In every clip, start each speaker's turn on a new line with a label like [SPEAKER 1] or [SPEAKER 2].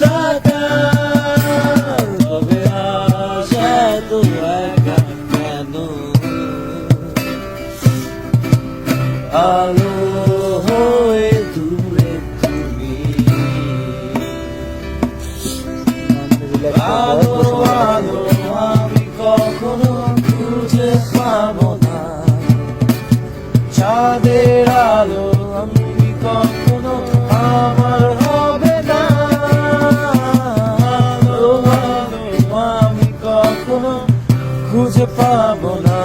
[SPEAKER 1] টাকা তবে আশা তো একা কেন আলো হয়ে দূরে তুমি আলো আলো আমি কখনো খুঁজে পাবো না চাঁদের আলো আমি কখনো আমার হবে না আলো আলো আমি কখনো খুঁজে পাবো না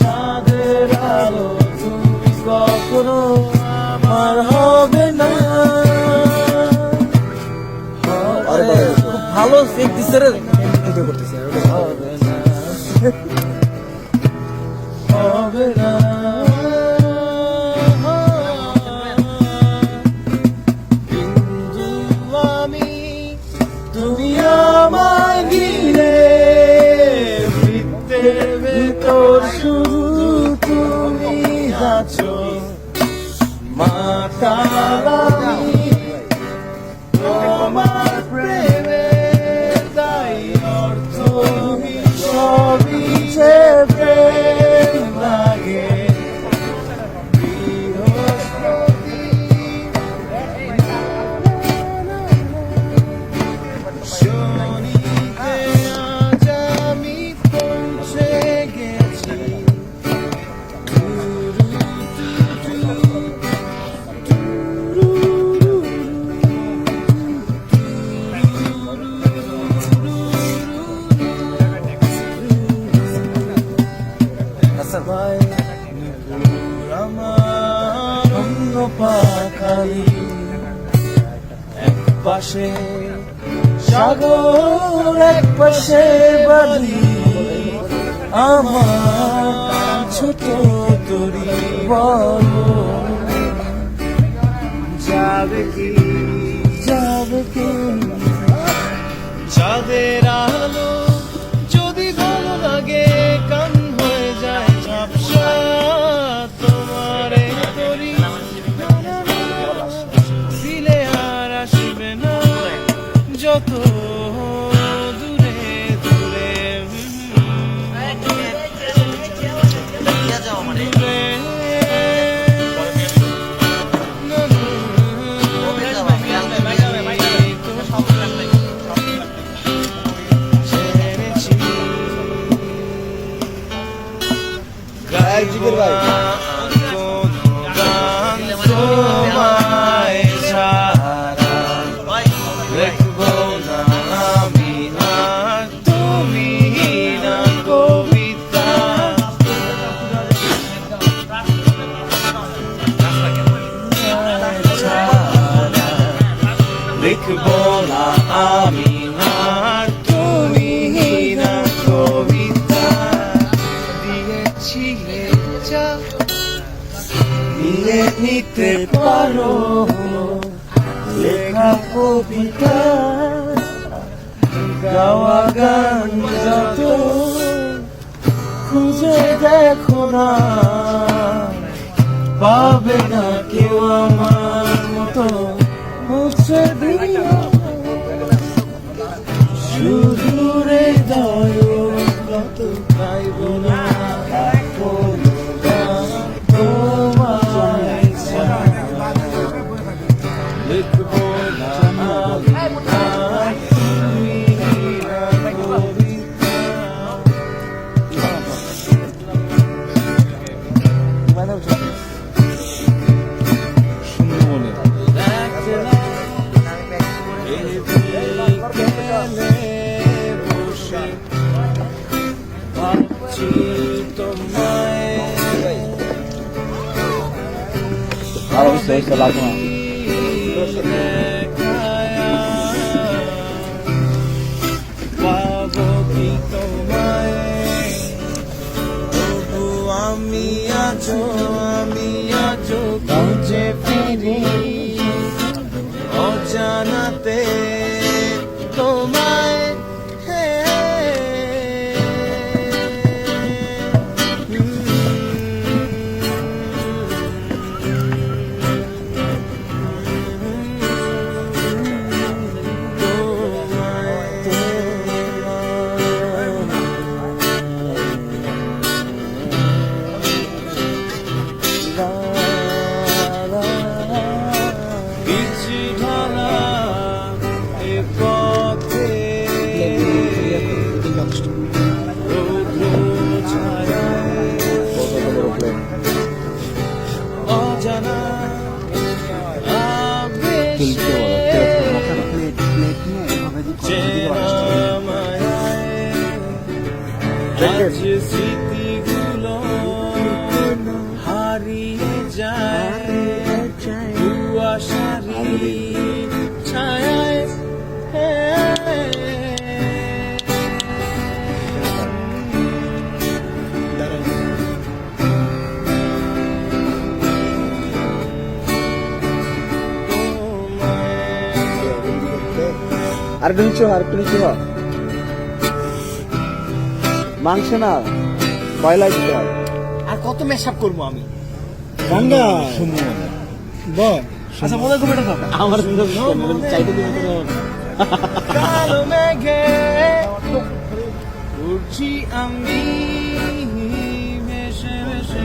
[SPEAKER 1] চাঁদের আলো তুমি কখনো আমার হবে না
[SPEAKER 2] ভালো ফেক দিছে রে ভিডিও করতেছি
[SPEAKER 1] হবে না হবে না কিন্তু আমি তুমি আমায় ঘিরে বৃত্তের ভেতর শুধু তুমি আছো মাতাল আমি তোমার প্রেমে তাই অর্থ সবই যে প্রেম লাগে বৃহস্পতি শনিতে আজ আমি পৌঁছে গেছি আমার অন্য পাখালি এক পাশে সাগর এক পাশে বালি আমার ছোট তরি বলো যাবে কি চাঁদের আলো যদি ভালো লাগে কান হয়ে যায় ঝাপসা তোমার তরি দিলে আর আসবে না যত দূরে দূরে লিখবো না আমি আর তুমি না কবিতা দিয়েছিলে যা নিয়ে নিতে পারো লেখা কবিতা গাওয়া গান যত খুঁজে দেখো না পাবে না কেউ আমার মতো মুছে দিও শুধু রে দয় কত গাইব না কোনো গান তোমায় ছাড়া লিখবো না তুমি না কবিতা
[SPEAKER 2] ভালো হয়েছে লাগবে না
[SPEAKER 1] পাবো কি তোমায় তবু আমি আছো খুঁজে ফিরি অজানাতে তোমায় বৃষ্টি ঢালা এ পথে রৌদ্র ছায়ায় অজানা আবেশে চেনা মায়ায় আজ স্মৃতিগুলো হারিয়ে যায় কুয়াশারি ছায়ায়
[SPEAKER 2] আরেকটু নিচু হ, আরেকটু নিচু হ। মাংস না ভয় লাগছে।
[SPEAKER 3] আর কত মেশআপ করবো আমি?
[SPEAKER 2] গাঙ্গা বল
[SPEAKER 3] আচ্ছা মনে করবে এটা খাবে
[SPEAKER 2] আমার চাইতে দিবে তো
[SPEAKER 1] কালো মেঘে উঠছি আমি ভেসে ভেসে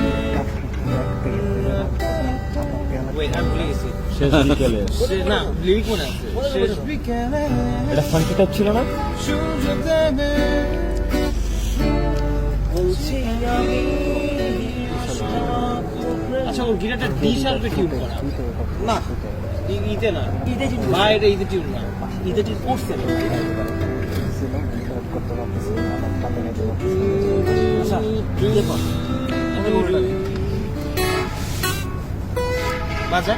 [SPEAKER 1] Wait, আমি ভুলে গেছি।
[SPEAKER 2] শেষ বিকেলে
[SPEAKER 1] না, লিরিক মনে আছে। শেষ বিকেলে
[SPEAKER 2] এটা ফাঙ্কি টাইপ ছিল না?
[SPEAKER 1] সূর্য দেবে বলছি আমি। আচ্ছা ওর গিটারটা ডি শার্পে টিউন করা না ইতে না
[SPEAKER 3] ঈদে টিউন
[SPEAKER 1] ভাই এটা ইতে টিউন না
[SPEAKER 3] ঈদে টিউন করছে না। আচ্ছা দেখো
[SPEAKER 1] বাজা